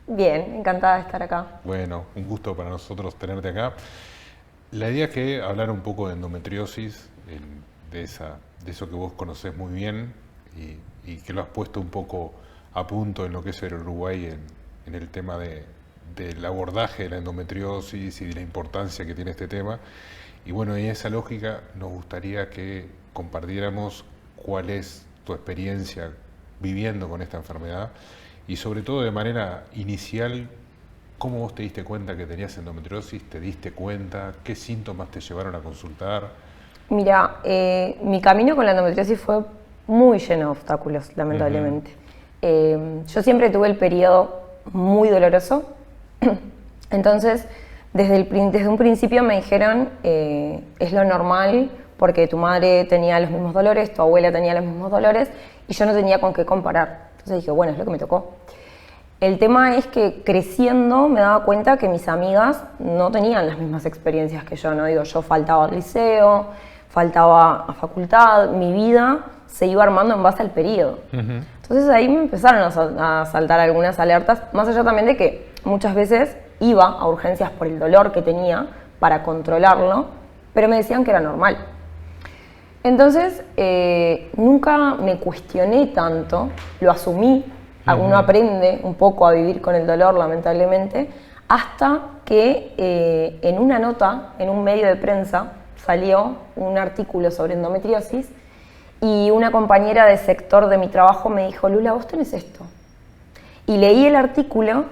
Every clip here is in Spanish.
Bien, encantada de estar acá. Bueno, un gusto para nosotros tenerte acá. La idea es que hablar un poco de endometriosis, de eso que vos conocés muy bien y que lo has puesto un poco a punto en lo que es el Uruguay en el tema del abordaje de la endometriosis y de la importancia que tiene este tema. Y bueno, en esa lógica nos gustaría que compartiéramos cuál es tu experiencia viviendo con esta enfermedad y sobre todo de manera inicial, ¿cómo vos te diste cuenta que tenías endometriosis? ¿Te diste cuenta? ¿Qué síntomas te llevaron a consultar? Mira, mi camino con la endometriosis fue muy lleno de obstáculos, lamentablemente. Yo siempre tuve el periodo muy doloroso, entonces desde un principio me dijeron es lo normal porque tu madre tenía los mismos dolores, tu abuela tenía los mismos dolores y yo no tenía con qué comparar. Entonces dije, bueno, es lo que me tocó. El tema es que creciendo me daba cuenta que mis amigas no tenían las mismas experiencias que yo, ¿no? Digo, yo faltaba al liceo, faltaba a facultad, mi vida se iba armando en base al periodo. Entonces ahí me empezaron a saltar algunas alertas, más allá también de que muchas veces iba a urgencias por el dolor que tenía para controlarlo, pero me decían que era normal. Entonces nunca me cuestioné tanto, lo asumí. Uno aprende un poco a vivir con el dolor, lamentablemente, hasta que en una nota, en un medio de prensa, salió un artículo sobre endometriosis y una compañera de sector de mi trabajo me dijo, Lula, vos tenés esto. Y leí el artículo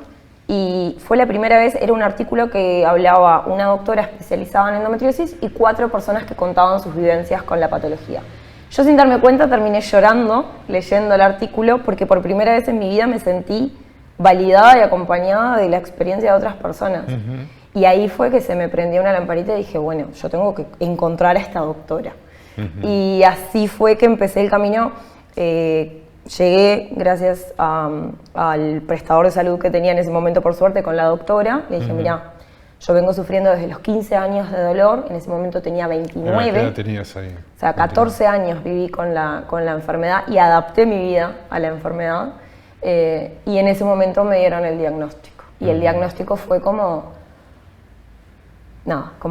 y fue la primera vez, era un artículo que hablaba una doctora especializada en endometriosis y 4 personas que contaban sus vivencias con la patología. Yo sin darme cuenta terminé llorando leyendo el artículo porque por primera vez en mi vida me sentí validada y acompañada de la experiencia de otras personas. Y ahí fue que se me prendió una lamparita y dije, bueno, yo tengo que encontrar a esta doctora. Y así fue que empecé el camino. Llegué gracias al prestador de salud que tenía en ese momento, por suerte, con la doctora. Le dije, mira, yo vengo sufriendo desde los 15 años de dolor, en ese momento tenía 29. ¿Qué edad tenías ahí? O sea, 14 años viví con la enfermedad y adapté mi vida a la enfermedad. Y en ese momento me dieron el diagnóstico. Y el diagnóstico fue como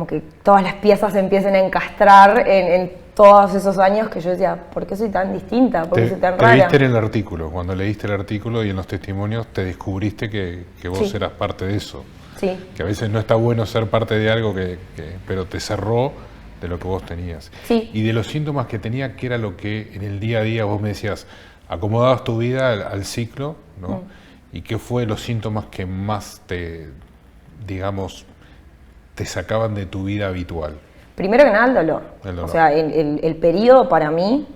que todas las piezas se empiezan a encastrar en todos esos años que yo decía, ¿por qué soy tan distinta? ¿Por qué soy tan rara? Te viste en el artículo, cuando leíste el artículo y en los testimonios te descubriste que vos eras parte de eso. Sí. Que a veces no está bueno ser parte de algo pero te cerró de lo que vos tenías. Sí. Y de los síntomas que tenía, ¿qué era lo que en el día a día vos me decías, acomodabas tu vida al ciclo, ¿no? ¿Y qué fue los síntomas que más te sacaban de tu vida habitual? Primero que nada el dolor. O sea, el periodo para mí,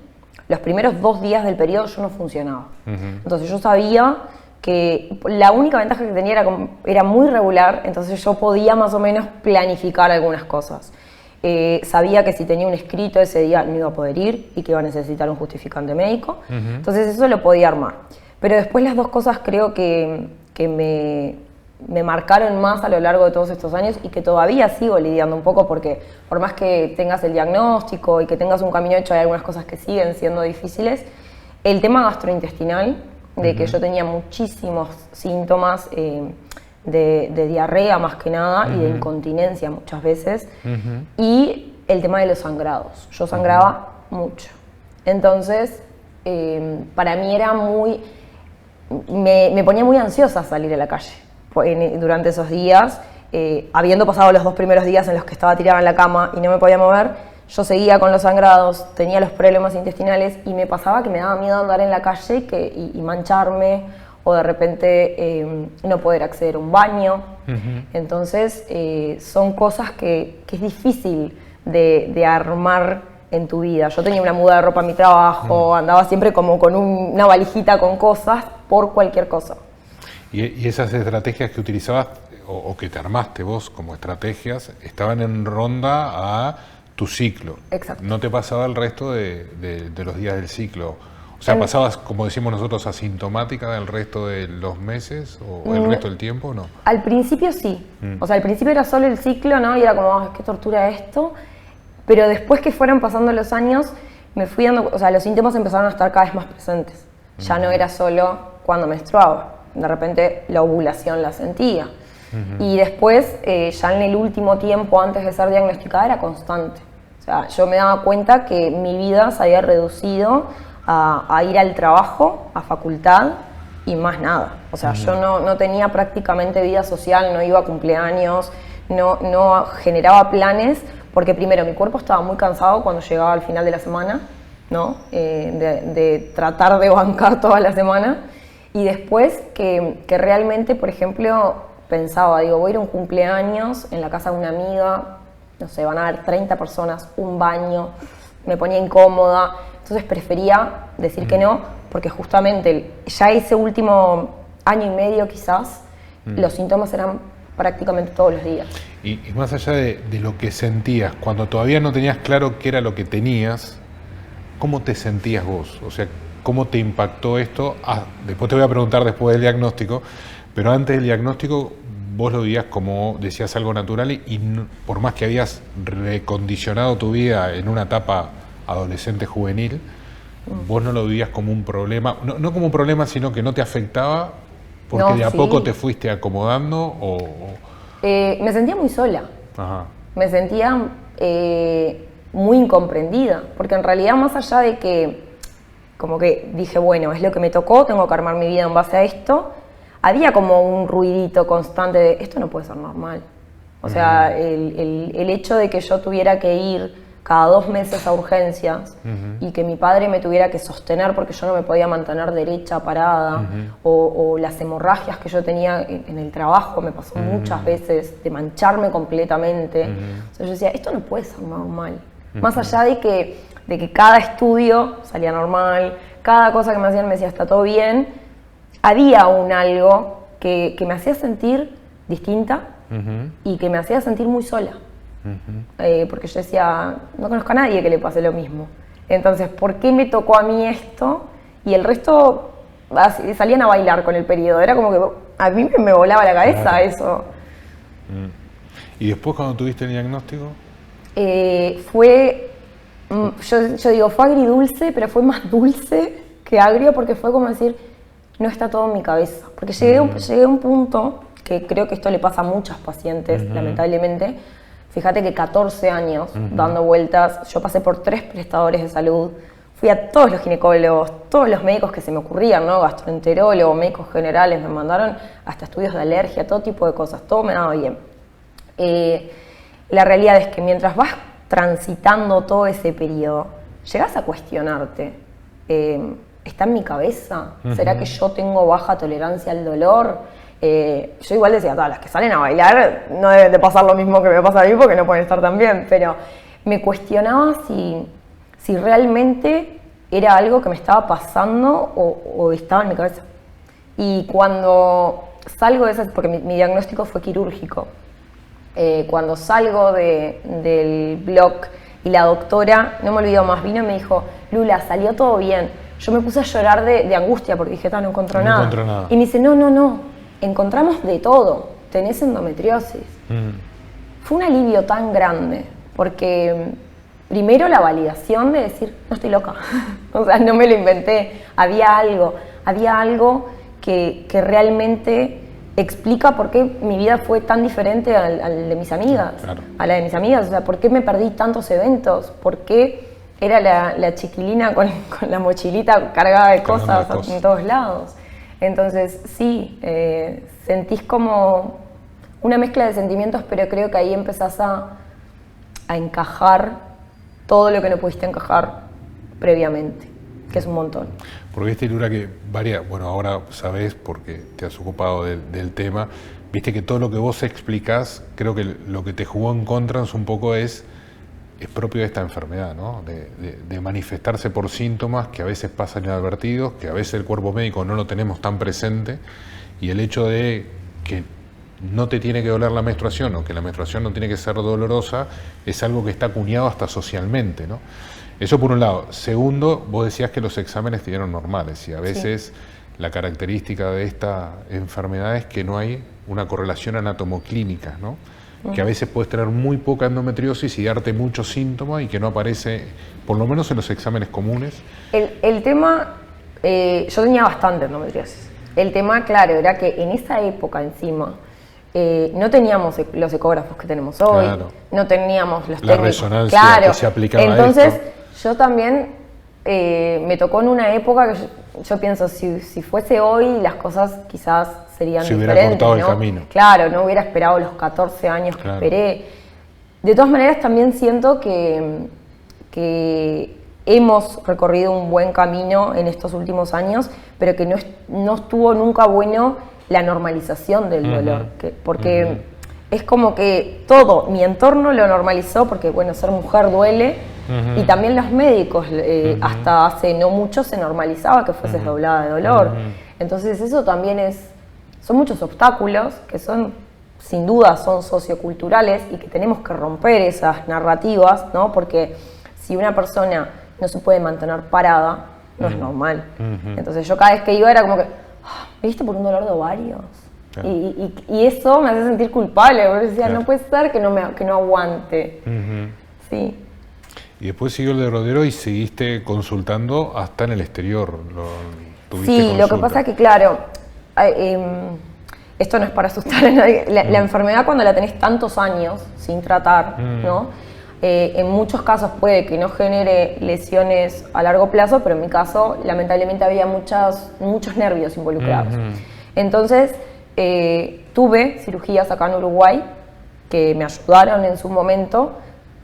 los primeros 2 días del periodo yo no funcionaba. Entonces yo sabía que la única ventaja que tenía era muy regular, entonces yo podía más o menos planificar algunas cosas. Sabía que si tenía un escrito ese día no iba a poder ir y que iba a necesitar un justificante médico, entonces eso lo podía armar. Pero después las 2 cosas creo que me marcaron más a lo largo de todos estos años y que todavía sigo lidiando un poco porque por más que tengas el diagnóstico y que tengas un camino hecho, hay algunas cosas que siguen siendo difíciles. El tema gastrointestinal, de que yo tenía muchísimos síntomas de diarrea más que nada y de incontinencia muchas veces, y el tema de los sangrados. Yo sangraba mucho. Entonces, para mí era me ponía muy ansiosa salir a la calle durante esos días. Habiendo pasado los 2 primeros días en los que estaba tirada en la cama y no me podía mover, yo seguía con los sangrados, tenía los problemas intestinales y me pasaba que me daba miedo andar en la calle y mancharme o de repente no poder acceder a un baño. Entonces son cosas que es difícil de armar en tu vida. Yo tenía una muda de ropa en mi trabajo, andaba siempre como con una valijita con cosas por cualquier cosa. Y esas estrategias que utilizabas o que te armaste vos como estrategias estaban en ronda a tu ciclo. Exacto. No te pasaba el resto de los días del ciclo. O sea, ¿pasabas, como decimos nosotros, asintomática del resto de los meses o el resto del tiempo o no? Al principio sí. O sea, al principio era solo el ciclo, ¿no? Y era como, qué tortura esto. Pero después que fueron pasando los años, me fui dando, o sea, los síntomas empezaron a estar cada vez más presentes. Ya no era solo cuando menstruaba. de repente la ovulación la sentía. Y después, ya en el último tiempo antes de ser diagnosticada, era constante. O sea, yo me daba cuenta que mi vida se había reducido a ir al trabajo, a facultad y más nada. O sea, yo no tenía prácticamente vida social, no iba a cumpleaños, no generaba planes, porque primero mi cuerpo estaba muy cansado cuando llegaba al final de la semana, ¿no? De tratar de bancar toda la semana. Y después que realmente, por ejemplo, pensaba, digo, voy a ir a un cumpleaños en la casa de una amiga, no sé, van a haber 30 personas, un baño, me ponía incómoda, entonces prefería decir que no, porque justamente ya ese último año y medio quizás, los síntomas eran prácticamente todos los días. Y más allá de lo que sentías, cuando todavía no tenías claro qué era lo que tenías, ¿cómo te sentías vos? O sea, ¿cómo te impactó esto? Después te voy a preguntar después del diagnóstico, pero antes del diagnóstico vos lo veías como, decías, algo natural y por más que habías recondicionado tu vida en una etapa adolescente juvenil, vos no lo vivías como un problema, no como un problema, sino que no te afectaba porque de a poco te fuiste acomodando me sentía muy sola. Ajá. Me sentía muy incomprendida, porque en realidad más allá de que como que dije, bueno, es lo que me tocó, tengo que armar mi vida en base a esto, había como un ruidito constante de esto no puede ser normal. O sea, el hecho de que yo tuviera que ir cada 2 meses a urgencias y que mi padre me tuviera que sostener porque yo no me podía mantener derecha, parada, o las hemorragias que yo tenía en el trabajo, me pasó muchas veces de mancharme completamente. O sea, yo decía, esto no puede ser normal. Más allá de que cada estudio salía normal, cada cosa que me hacían me decía, está todo bien, había algo que me hacía sentir distinta y que me hacía sentir muy sola. Porque yo decía, no conozco a nadie que le pase lo mismo. Entonces, ¿por qué me tocó a mí esto? Y el resto salían a bailar con el periodo. Era como que a mí me volaba la cabeza eso. ¿Y después cuando tuviste el diagnóstico? Fue, yo digo, fue agridulce, pero fue más dulce que agrio porque fue como decir, no está todo en mi cabeza. Porque llegué a un punto, que creo que esto le pasa a muchas pacientes, lamentablemente. Fíjate que 14 años dando vueltas, yo pasé por 3 prestadores de salud, fui a todos los ginecólogos, todos los médicos que se me ocurrían, ¿no? Gastroenterólogos, médicos generales, me mandaron hasta estudios de alergia, todo tipo de cosas, todo me daba bien. La realidad es que mientras vas transitando todo ese periodo, llegas a cuestionarte, ¿está en mi cabeza? ¿Será que yo tengo baja tolerancia al dolor? Yo igual decía, todas las que salen a bailar no deben de pasar lo mismo que me pasa a mí porque no pueden estar tan bien, pero me cuestionaba si realmente era algo que me estaba pasando o estaba en mi cabeza. Y cuando salgo de esas, porque mi diagnóstico fue quirúrgico, cuando salgo del blog y la doctora, no me olvido más, vino y me dijo, Lula, salió todo bien. Yo me puse a llorar de angustia porque dije, no encontró nada. Y me dice, no. Encontramos de todo, tenés endometriosis. Fue un alivio tan grande, porque primero la validación de decir, no estoy loca, o sea, no me lo inventé, había algo que realmente explica por qué mi vida fue tan diferente al de mis amigas, a la de mis amigas, o sea, por qué me perdí tantos eventos, por qué era la chiquilina con la mochilita cargada de cosas en todos lados. Entonces, sí, sentís como una mezcla de sentimientos, pero creo que ahí empezás a encajar todo lo que no pudiste encajar previamente, que es un montón. Porque viste, Lula, que bueno, ahora sabés porque te has ocupado del tema, viste que todo lo que vos explicás, creo que lo que te jugó en contra un poco es propio de esta enfermedad, ¿no? De manifestarse por síntomas que a veces pasan inadvertidos, que a veces el cuerpo médico no lo tenemos tan presente, y el hecho de que no te tiene que doler la menstruación o que la menstruación no tiene que ser dolorosa es algo que está acuñado hasta socialmente, ¿no? Eso por un lado. Segundo, vos decías que los exámenes te dieron normales y a veces la característica de esta enfermedad es que no hay una correlación anatomoclínica, ¿no? Que a veces puedes tener muy poca endometriosis y darte muchos síntomas y que no aparece, por lo menos en los exámenes comunes. El tema, yo tenía bastante endometriosis. El tema, claro, era que en esa época encima no teníamos los ecógrafos que tenemos hoy, Claro. no teníamos los La técnicos. resonancia Claro. que se aplicaba a Entonces, esto. yo también me tocó en una época que yo pienso, si fuese hoy, las cosas quizás serían Se hubiera diferentes, cortado el ¿no? camino. Claro, no hubiera esperado los 14 años que Claro. esperé. De todas maneras, también siento que hemos recorrido un buen camino en estos últimos años, pero que no estuvo nunca bueno la normalización del dolor, porque es como que todo, mi entorno lo normalizó, porque bueno, ser mujer duele, y también los médicos, hasta hace no mucho se normalizaba que fueses doblada de dolor. Entonces eso también son muchos obstáculos que son, sin duda, son socioculturales y que tenemos que romper esas narrativas, ¿no? Porque si una persona no se puede mantener parada, no es normal. Entonces yo cada vez que iba era como que, ¿me viste por un dolor de ovarios? Claro. Y eso me hace sentir culpable, porque decía, Claro. no puede ser que no aguante. Sí. Y después siguió el de Rodero y seguiste consultando hasta en el exterior. Tuviste Sí, lo que consulta. pasa es que, claro, esto no es para asustar a nadie. La enfermedad, cuando la tenés tantos años sin tratar, ¿no? En muchos casos puede que no genere lesiones a largo plazo, pero en mi caso, lamentablemente, había muchos nervios involucrados. Entonces, tuve cirugías acá en Uruguay que me ayudaron en su momento,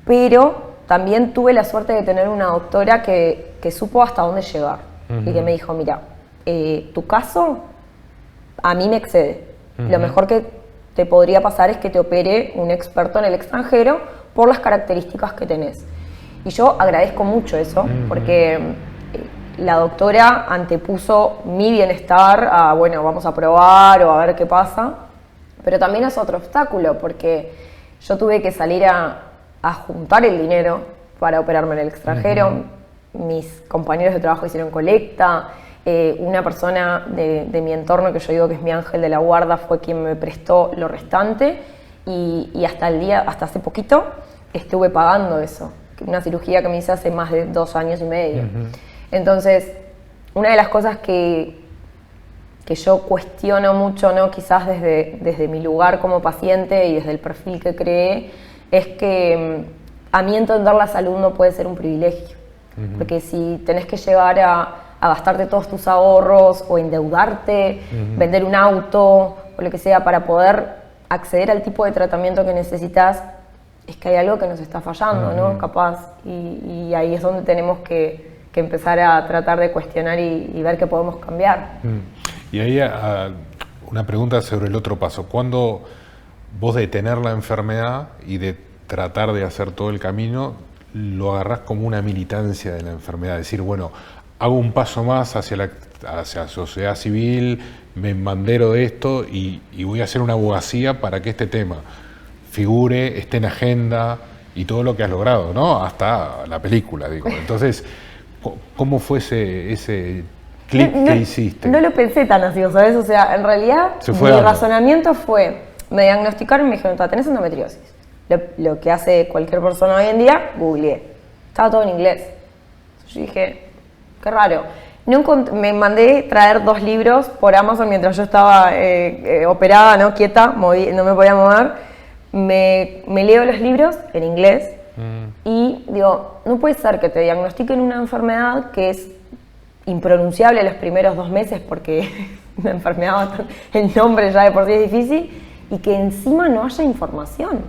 pero también tuve la suerte de tener una doctora que supo hasta dónde llegar y que me dijo, mira, tu caso a mí me excede. Lo mejor que te podría pasar es que te opere un experto en el extranjero por las características que tenés. Y yo agradezco mucho eso, porque la doctora antepuso mi bienestar a, bueno, vamos a probar o a ver qué pasa, pero también es otro obstáculo, porque yo tuve que salir a juntar el dinero para operarme en el extranjero. Mis compañeros de trabajo hicieron colecta. Una persona de mi entorno, que yo digo que es mi ángel de la guarda, fue quien me prestó lo restante, y hasta hace poquito estuve pagando eso, una cirugía que me hice hace más de 2 años y medio. Entonces, una de las cosas que yo cuestiono mucho, ¿no? Quizás desde mi lugar como paciente y desde el perfil que creé, es que a mi entender la salud no puede ser un privilegio, porque si tenés que llegar a gastarte todos tus ahorros o endeudarte, vender un auto o lo que sea para poder acceder al tipo de tratamiento que necesitas, es que hay algo que nos está fallando, ¿no? Capaz, y ahí es donde tenemos que empezar a tratar de cuestionar y ver qué podemos cambiar. Y ahí una pregunta sobre el otro paso. ¿Cuándo vos de tener la enfermedad y de tratar de hacer todo el camino, lo agarrás como una militancia de la enfermedad? Decir, bueno, hago un paso más hacia la sociedad civil, me embandero de esto y voy a hacer una abogacía para que este tema figure, esté en agenda y todo lo que has logrado, ¿no? Hasta la película, digo. Entonces, ¿cómo fue ese clic que hiciste? No lo pensé tan así, ¿sabes? O sea, en realidad mi razonamiento fue, me diagnosticaron y me dijeron, tenés endometriosis. Lo que hace cualquier persona hoy en día, googleé. Estaba todo en inglés. Yo dije, qué raro. Me mandé traer 2 libros por Amazon mientras yo estaba operada, ¿no? Quieta, no me podía mover. Me leo los libros en inglés y digo, no puede ser que te diagnostiquen una enfermedad que es impronunciable los primeros 2 meses porque una enfermedad, el nombre ya de por sí es difícil, y que encima no haya información.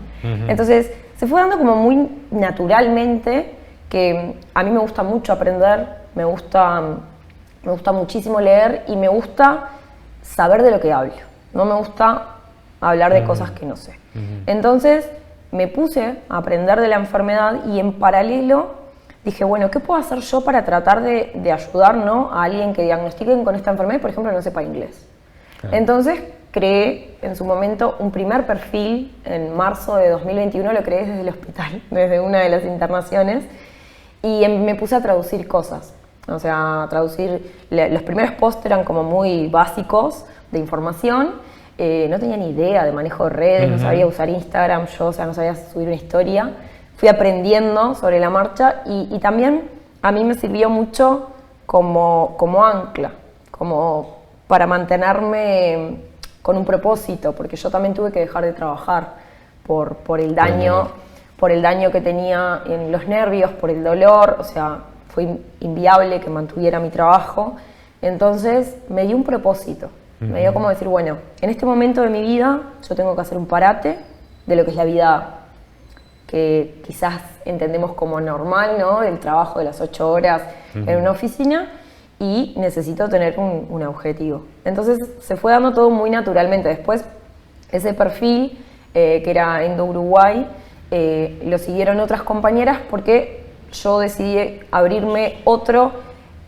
Entonces se fue dando como muy naturalmente, que a mí me gusta mucho aprender, me gusta muchísimo leer y me gusta saber de lo que hablo. No me gusta hablar de cosas que no sé. Entonces me puse a aprender de la enfermedad y en paralelo dije, bueno, ¿qué puedo hacer yo para tratar de ayudar, ¿no? a alguien que diagnostiquen con esta enfermedad y, por ejemplo, no sepa inglés? Claro. Entonces creé en su momento un primer perfil, en marzo de 2021 lo creé desde el hospital, desde una de las internaciones, y me puse a traducir cosas. O sea, los primeros posts eran como muy básicos de información, no tenía ni idea de manejo de redes, no sabía usar Instagram yo, o sea, no sabía subir una historia. Fui aprendiendo sobre la marcha y también a mí me sirvió mucho como ancla, como para mantenerme con un propósito, porque yo también tuve que dejar de trabajar por el daño que tenía en los nervios, por el dolor, o sea, fue inviable que mantuviera mi trabajo. Entonces me dio un propósito, me dio como decir, bueno, en este momento de mi vida yo tengo que hacer un parate de lo que es la vida que quizás entendemos como normal, ¿no? El trabajo de las 8 horas en una oficina, y necesito tener un objetivo. Entonces se fue dando todo muy naturalmente. Después ese perfil, que era Endo Uruguay, lo siguieron otras compañeras porque yo decidí abrirme otro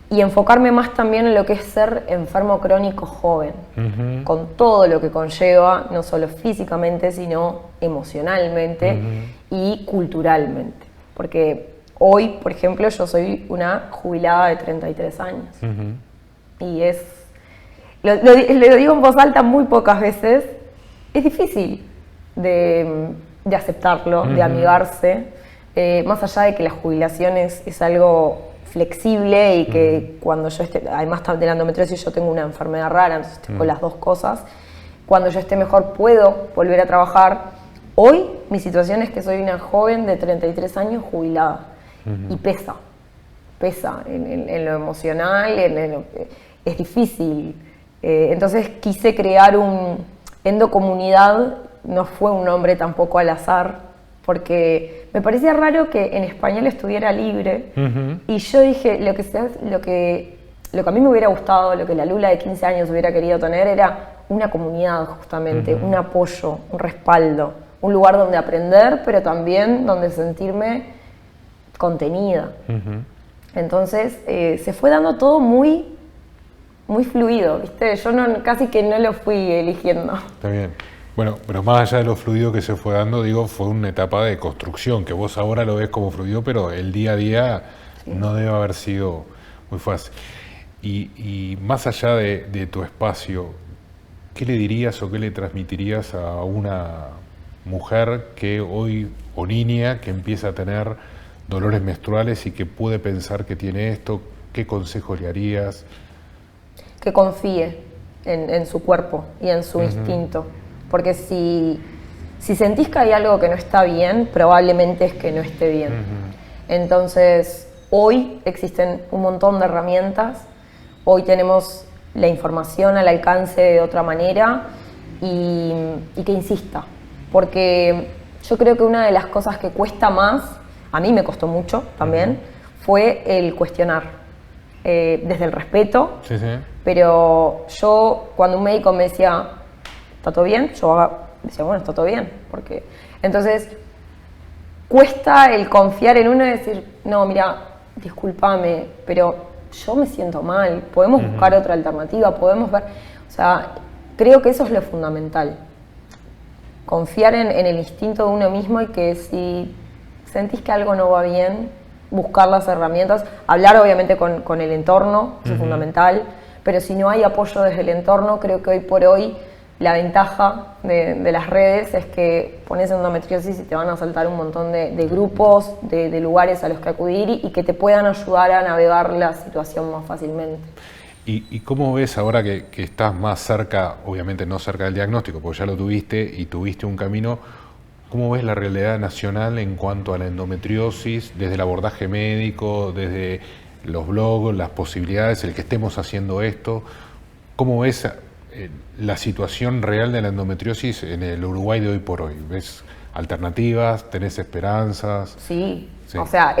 y enfocarme más también en lo que es ser enfermo crónico joven, con todo lo que conlleva, no solo físicamente, sino emocionalmente y culturalmente. Porque hoy, por ejemplo, yo soy una jubilada de 33 años. Y lo digo en voz alta muy pocas veces, es difícil de aceptarlo, de amigarse, más allá de que la jubilación es algo flexible y que cuando yo esté, además de la endometriosis yo tengo una enfermedad rara, entonces tengo las dos cosas, cuando yo esté mejor puedo volver a trabajar. Hoy mi situación es que soy una joven de 33 años jubilada y pesa en lo emocional, es difícil. Entonces quise crear un endocomunidad, no fue un nombre tampoco al azar, porque me parecía raro que en español estuviera libre, y yo dije, lo que a mí me hubiera gustado, lo que la Lula de 15 años hubiera querido tener, era una comunidad justamente, un apoyo, un respaldo, un lugar donde aprender, pero también donde sentirme contenida. Entonces se fue dando todo muy, muy fluido, ¿viste? Yo casi que no lo fui eligiendo. Está bien. Bueno, pero más allá de lo fluido que se fue dando, digo, fue una etapa de construcción, que vos ahora lo ves como fluido, pero el día a día no debe haber sido muy fácil. Y más allá de tu espacio, ¿qué le dirías o qué le transmitirías a una mujer que hoy, o niña, que empieza a tener dolores menstruales y que puede pensar que tiene esto? ¿Qué consejo le harías? Que confíe en su cuerpo y en su instinto. Porque si sentís que hay algo que no está bien, probablemente es que no esté bien. Entonces, hoy existen un montón de herramientas, hoy tenemos la información al alcance de otra manera, y que insista. Porque yo creo que una de las cosas que cuesta más, a mí me costó mucho también, fue el cuestionar. Desde el respeto, pero yo, cuando un médico me decía, ¿está todo bien? Yo decía, bueno, está todo bien. Porque entonces cuesta el confiar en uno y decir, no, mira, discúlpame, pero yo me siento mal, podemos buscar otra alternativa, podemos ver. O sea, creo que eso es lo fundamental. Confiar en el instinto de uno mismo, y que si sentís que algo no va bien, buscar las herramientas, hablar obviamente con el entorno, eso es fundamental, pero si no hay apoyo desde el entorno, creo que hoy por hoy la ventaja de las redes es que pones endometriosis y te van a saltar un montón de grupos, de lugares a los que acudir, y que te puedan ayudar a navegar la situación más fácilmente. ¿Y cómo ves ahora que estás más cerca, obviamente no cerca del diagnóstico, porque ya lo tuviste y tuviste un camino, cómo ves la realidad nacional en cuanto a la endometriosis, desde el abordaje médico, desde los blogs, las posibilidades, el que estemos haciendo esto? ¿Cómo ves la situación real de la endometriosis en el Uruguay de hoy por hoy? ¿Ves alternativas? ¿Tenés esperanzas? Sí. O sea,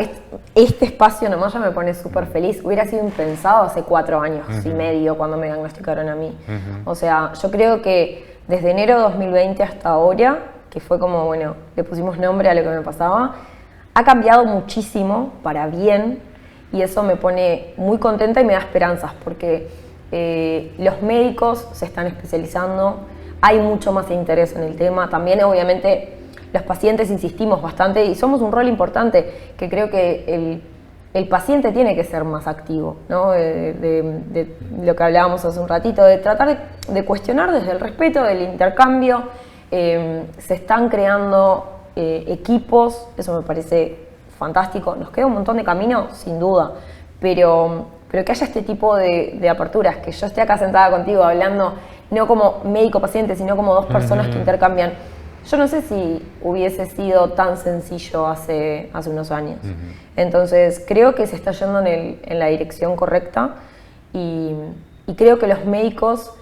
este espacio nomás ya me pone súper feliz. Hubiera sido impensado hace 4 años y medio cuando me diagnosticaron a mí. O sea, yo creo que desde enero de 2020 hasta ahora, que fue como, bueno, le pusimos nombre a lo que me pasaba, ha cambiado muchísimo para bien, y eso me pone muy contenta y me da esperanzas, porque los médicos se están especializando, hay mucho más interés en el tema. También, obviamente, los pacientes insistimos bastante, y somos un rol importante, que creo que el paciente tiene que ser más activo, ¿no? De lo que hablábamos hace un ratito, de tratar de cuestionar desde el respeto, del intercambio. Se están creando equipos, eso me parece fantástico. Nos queda un montón de camino, sin duda, pero pero que haya este tipo de aperturas, que yo esté acá sentada contigo hablando, no como médico-paciente, sino como dos personas que intercambian. Yo no sé si hubiese sido tan sencillo hace unos años. Entonces, creo que se está yendo en la dirección correcta y creo que los médicos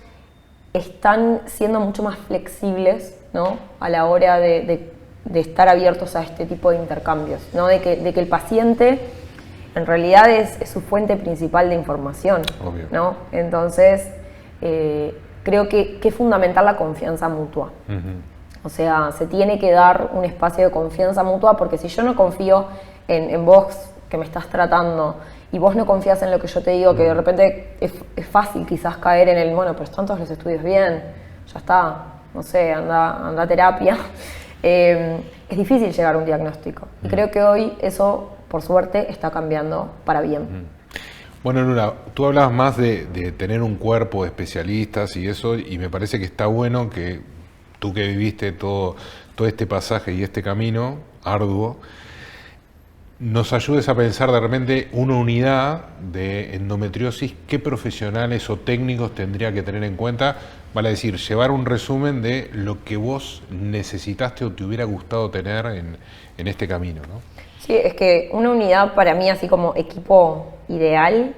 están siendo mucho más flexibles, ¿no? A la hora de estar abiertos a este tipo de intercambios, ¿no? De que el paciente en realidad es su fuente principal de información, ¿no? Entonces, creo que es fundamental la confianza mutua. O sea, se tiene que dar un espacio de confianza mutua, porque si yo no confío en vos que me estás tratando y vos no confías en lo que yo te digo, que de repente es fácil quizás caer en el, bueno, pero están todos los estudios bien, ya está, no sé, anda a terapia. Es difícil llegar a un diagnóstico. Y creo que hoy eso, por suerte, está cambiando para bien. Bueno, Nura, tú hablabas más de tener un cuerpo de especialistas y eso, y me parece que está bueno que tú que viviste todo este pasaje y este camino arduo, nos ayudes a pensar de repente una unidad de endometriosis, qué profesionales o técnicos tendría que tener en cuenta, vale decir, llevar un resumen de lo que vos necesitaste o te hubiera gustado tener en este camino, ¿no? Sí, es que una unidad para mí, así como equipo ideal,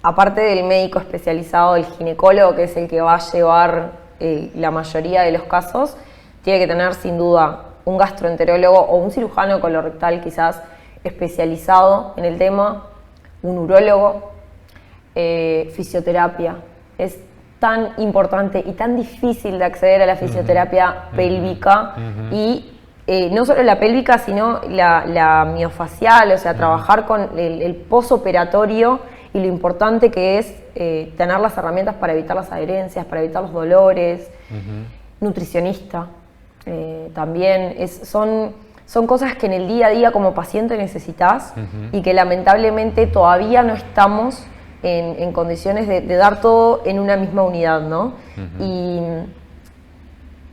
aparte del médico especializado, el ginecólogo, que es el que va a llevar la mayoría de los casos, tiene que tener sin duda un gastroenterólogo o un cirujano colorectal quizás especializado en el tema, un urólogo, fisioterapia. Es tan importante y tan difícil de acceder a la fisioterapia pélvica y no solo la pélvica, sino la miofacial, o sea, trabajar con el posoperatorio y lo importante que es tener las herramientas para evitar las adherencias, para evitar los dolores. Nutricionista también, son cosas que en el día a día como paciente necesitas y que lamentablemente todavía no estamos en condiciones de dar todo en una misma unidad, ¿no? Y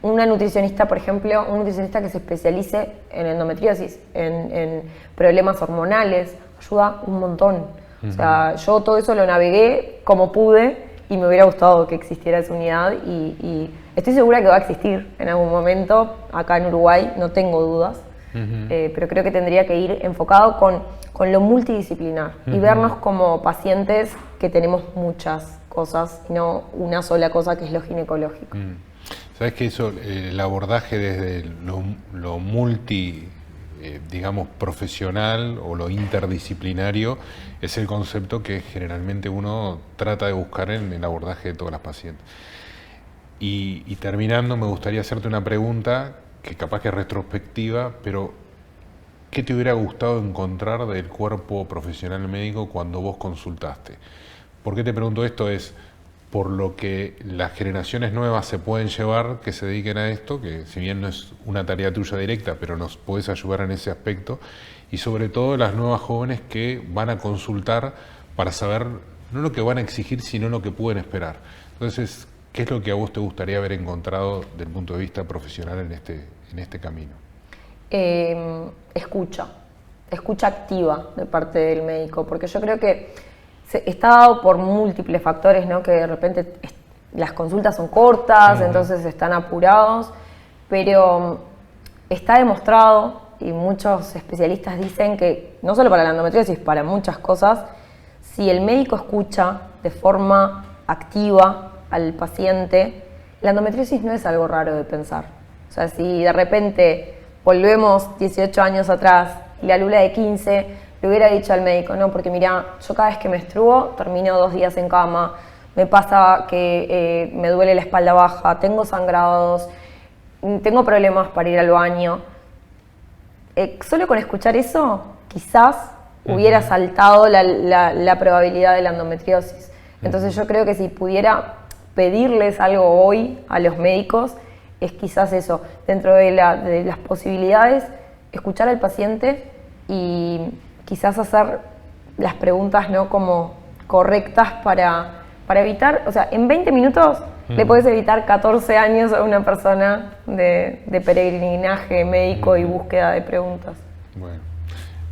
una nutricionista, por ejemplo, un nutricionista que se especialice en endometriosis, en problemas hormonales, ayuda un montón. O sea, yo todo eso lo navegué como pude y me hubiera gustado que existiera esa unidad y estoy segura que va a existir en algún momento acá en Uruguay, no tengo dudas. Pero creo que tendría que ir enfocado con lo multidisciplinar y vernos como pacientes que tenemos muchas cosas y no una sola cosa que es lo ginecológico. Sabes que eso, el abordaje desde lo digamos, profesional o lo interdisciplinario es el concepto que generalmente uno trata de buscar en el abordaje de todas las pacientes. Y terminando, me gustaría hacerte una pregunta que capaz que es retrospectiva, pero ¿qué te hubiera gustado encontrar del cuerpo profesional médico cuando vos consultaste? ¿Por qué te pregunto esto? Es por lo que las generaciones nuevas se pueden llevar, que se dediquen a esto, que si bien no es una tarea tuya directa, pero nos podés ayudar en ese aspecto, y sobre todo las nuevas jóvenes que van a consultar para saber no lo que van a exigir, sino lo que pueden esperar. Entonces, ¿qué es lo que a vos te gustaría haber encontrado desde el punto de vista profesional en este camino? Escucha activa de parte del médico, porque yo creo que está dado por múltiples factores, ¿no? Que de repente las consultas son cortas, entonces están apurados, pero está demostrado, y muchos especialistas dicen que, no solo para la endometriosis, para muchas cosas, si el médico escucha de forma activa al paciente, la endometriosis no es algo raro de pensar. O sea, si de repente volvemos 18 años atrás y la Lula de 15 le hubiera dicho al médico, no, porque mira, yo cada vez que menstruo termino 2 días en cama, me pasa que me duele la espalda baja, tengo sangrados, tengo problemas para ir al baño. Solo con escuchar eso, quizás hubiera saltado la probabilidad de la endometriosis. Entonces yo creo que si pudiera pedirles algo hoy a los médicos, es quizás eso, dentro de las posibilidades, escuchar al paciente y quizás hacer las preguntas no como correctas para evitar, o sea, en 20 minutos le puedes evitar 14 años a una persona de peregrinaje médico y búsqueda de preguntas. Bueno,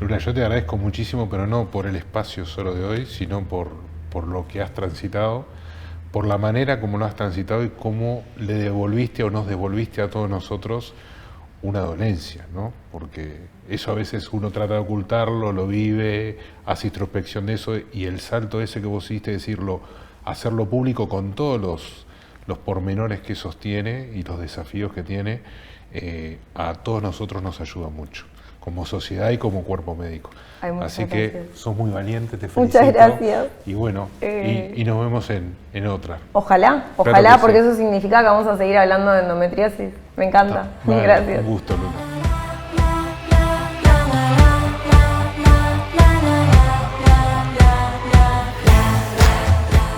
Luna, yo te agradezco muchísimo, pero no por el espacio solo de hoy, sino por lo que has transitado, por la manera como lo has transitado y cómo le devolviste o nos devolviste a todos nosotros una dolencia, ¿no? Porque eso a veces uno trata de ocultarlo, lo vive, hace introspección de eso, y el salto ese que vos hiciste, decirlo, hacerlo público con todos los pormenores que sostiene y los desafíos que tiene, a todos nosotros nos ayuda mucho, como sociedad y como cuerpo médico. Ay, así gracias. que sos muy valiente, te felicito. Muchas gracias. Y bueno, y nos vemos en otra. Ojalá, Claro que porque sí. eso significa que vamos a seguir hablando de endometriosis. Me encanta. Vale, Gracias. Un gusto, Luna.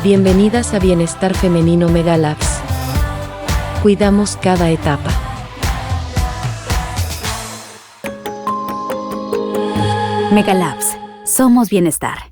Bienvenidas a Bienestar Femenino Megalabs. Cuidamos cada etapa. Megalabs. Somos bienestar.